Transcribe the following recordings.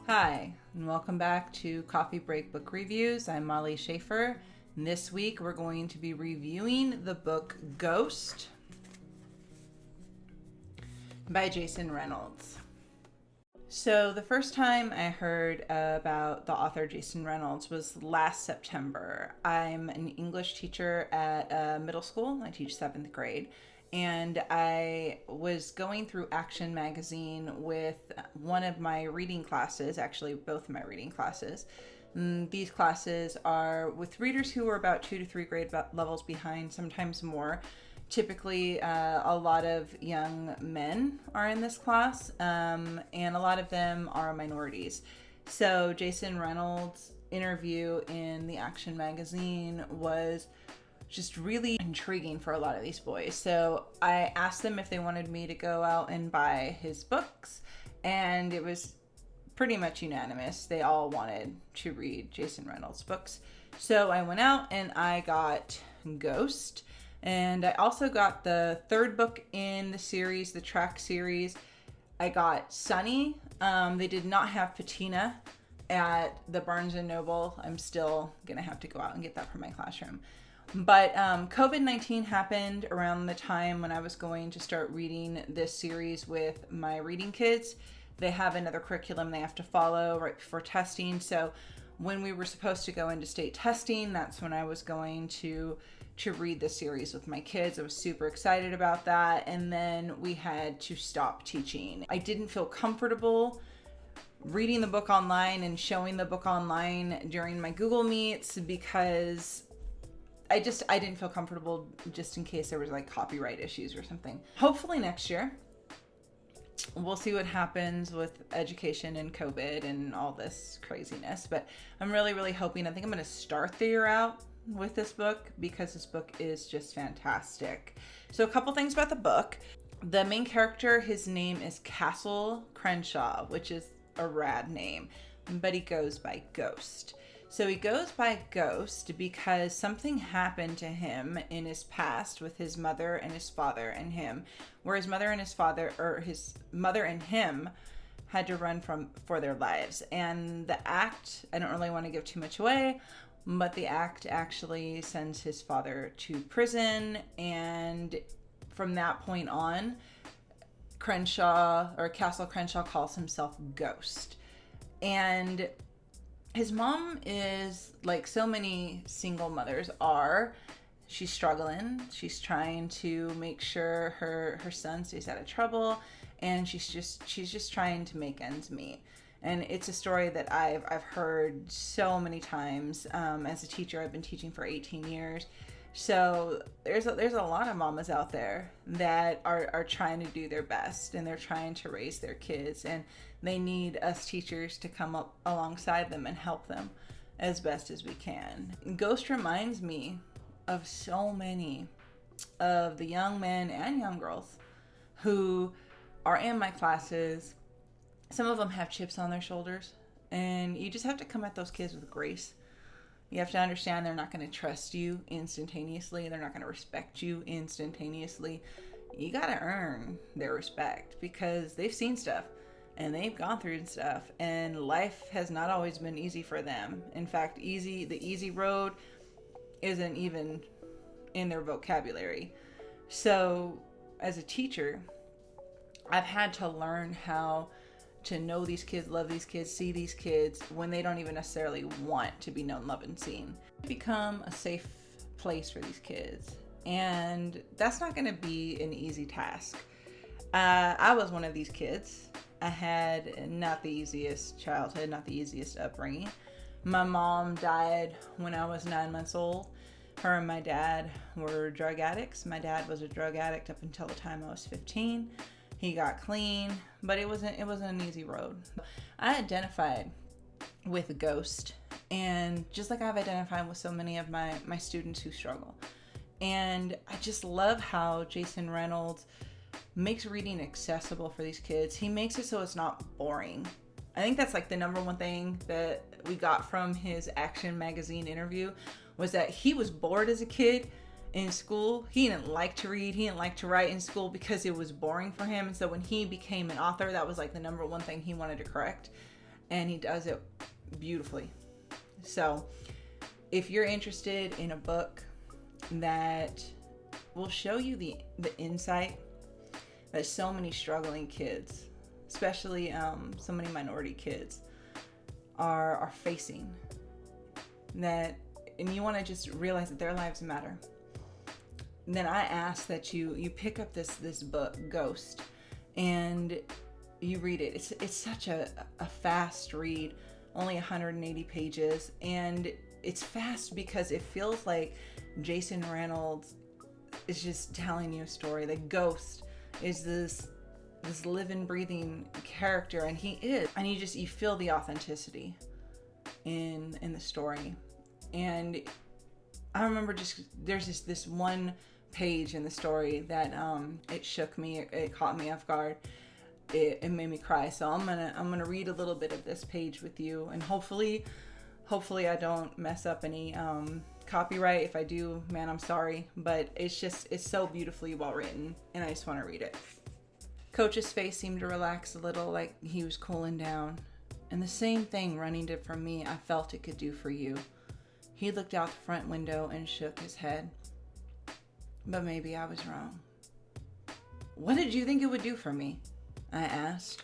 Hi, and welcome back to Coffee Break Book Reviews. I'm Molly Schaefer, and this week we're going to be reviewing the book Ghost by Jason Reynolds. So the first time I heard about the author Jason Reynolds was last September. I'm an English teacher at a middle school. I teach 7th grade. And I was going through Action Magazine with one of my reading classes, actually both of my reading classes. These classes are with readers who are about 2 to 3 grade levels behind, sometimes more. Typically, a lot of young men are in this class, and a lot of them are minorities. So Jason Reynolds' interview in the Action Magazine was just really intriguing for a lot of these boys. So I asked them if they wanted me to go out and buy his books, and it was pretty much unanimous. They all wanted to read Jason Reynolds' books. So I went out and I got Ghost, and I also got the third book in the series, the track series. I got Sunny. They did not have Patina at the Barnes & Noble. I'm still gonna have to go out and get that for my classroom. But COVID-19 happened around the time when I was going to start reading this series with my reading kids. They have another curriculum they have to follow right before testing. So when we were supposed to go into state testing, that's when I was going to read the series with my kids. I was super excited about that. And then we had to stop teaching. I didn't feel comfortable reading the book online and showing the book online during my Google Meets because I didn't feel comfortable just in case there was like copyright issues or something. Hopefully next year. We'll see what happens with education and COVID and all this craziness. But I'm really, really hoping. I think I'm going to start the year out with this book because this book is just fantastic. So a couple things about the book. The main character, his name is Castle Crenshaw, which is a rad name, but he goes by Ghost. So he goes by Ghost because something happened to him in his past with his mother and his father and him, where his mother and him had to run for their lives. And the act, I don't really want to give too much away, but the act actually sends his father to prison. And from that point on, Castle Crenshaw calls himself Ghost. And his mom is like so many single mothers are. She's struggling. She's trying to make sure her son stays out of trouble, and she's just trying to make ends meet. And it's a story that I've heard so many times. As a teacher, I've been teaching for 18 years. So there's a lot of mamas out there that are trying to do their best, and they're trying to raise their kids, and they need us teachers to come up alongside them and help them as best as we can. Ghost reminds me of so many of the young men and young girls who are in my classes. Some of them have chips on their shoulders, and you just have to come at those kids with grace. You have to understand they're not going to trust you instantaneously. They're not going to respect you instantaneously. You got to earn their respect because they've seen stuff and they've gone through stuff, and life has not always been easy for them. In fact, the easy road isn't even in their vocabulary. So as a teacher, I've had to learn how to know these kids, love these kids, see these kids when they don't even necessarily want to be known, loved, and seen. Become a safe place for these kids. And that's not going to be an easy task. I was one of these kids. I had not the easiest childhood, not the easiest upbringing. My mom died when I was 9 months old. Her and my dad were drug addicts. My dad was a drug addict up until the time I was 15. He got clean, but it wasn't an easy road. I identified with a Ghost, and just like I've identified with so many of my students who struggle. And I just love how Jason Reynolds makes reading accessible for these kids. He makes it so it's not boring. I think that's like the number one thing that we got from his Action Magazine interview was that he was bored as a kid in school. He didn't like to read. He didn't like to write in school because it was boring for him. And so when he became an author, that was like the number one thing he wanted to correct. and he does it beautifully. So if you're interested in a book that will show you the insight that so many struggling kids, especially so many minority kids, are facing, and you want to just realize that their lives matter, then I ask that you pick up this book, Ghost, and you read it. It's such a fast read, only 180 pages, and it's fast because it feels like Jason Reynolds is just telling you a story. Like, Ghost is this living, breathing character, and he is, and you feel the authenticity in the story. And I remember there's this one page in the story that it shook me, it caught me off guard, it made me cry. So I'm gonna read a little bit of this page with you, and hopefully I don't mess up any copyright. If I do, man, I'm sorry, but it's so beautifully well written, and I just want to read it. Coach's face seemed to relax a little, like he was cooling down. And the same thing running did for me, I felt it could do for you. He looked out the front window and shook his head. But maybe I was wrong. What did you think it would do for me? I asked,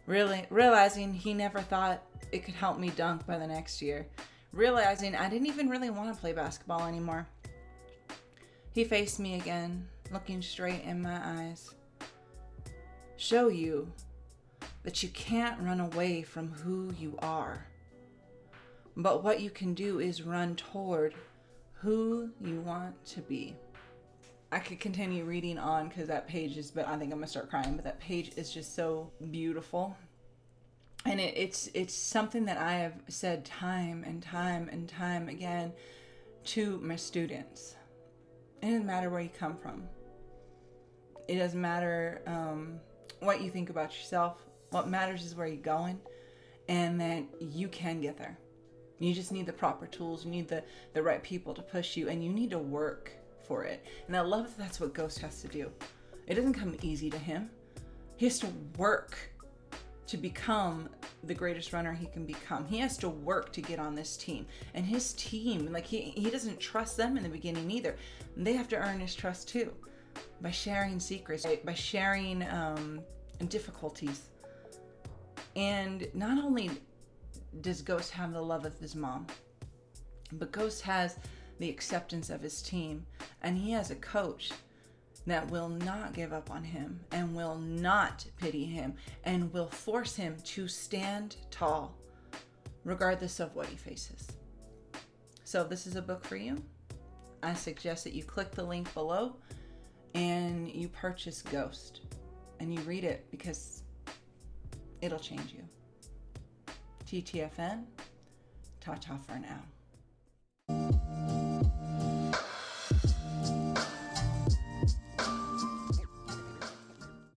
realizing he never thought it could help me dunk by the next year. Realizing I didn't even really want to play basketball anymore. He faced me again, looking straight in my eyes. Show you that you can't run away from who you are. But what you can do is run toward who you want to be. I could continue reading on because that page but I think I'm gonna start crying, but that page is just so beautiful. And it's something that I have said time and time and time again to my students. It doesn't matter where you come from. It doesn't matter what you think about yourself. What matters is where you're going, and that you can get there. You just need the proper tools. You need the right people to push you, and you need to work for it. And I love that that's what Ghost has to do. It doesn't come easy to him. He has to work to become the greatest runner he can become. He has to work to get on this team. And his team, like he doesn't trust them in the beginning either. They have to earn his trust too, by sharing secrets, by sharing difficulties. And not only does Ghost have the love of his mom, but Ghost has the acceptance of his team, and he has a coach that will not give up on him and will not pity him and will force him to stand tall regardless of what he faces. So if this is a book for you, I suggest that you click the link below and you purchase Ghost and you read it, because it'll change you. TTFN, ta-ta for now.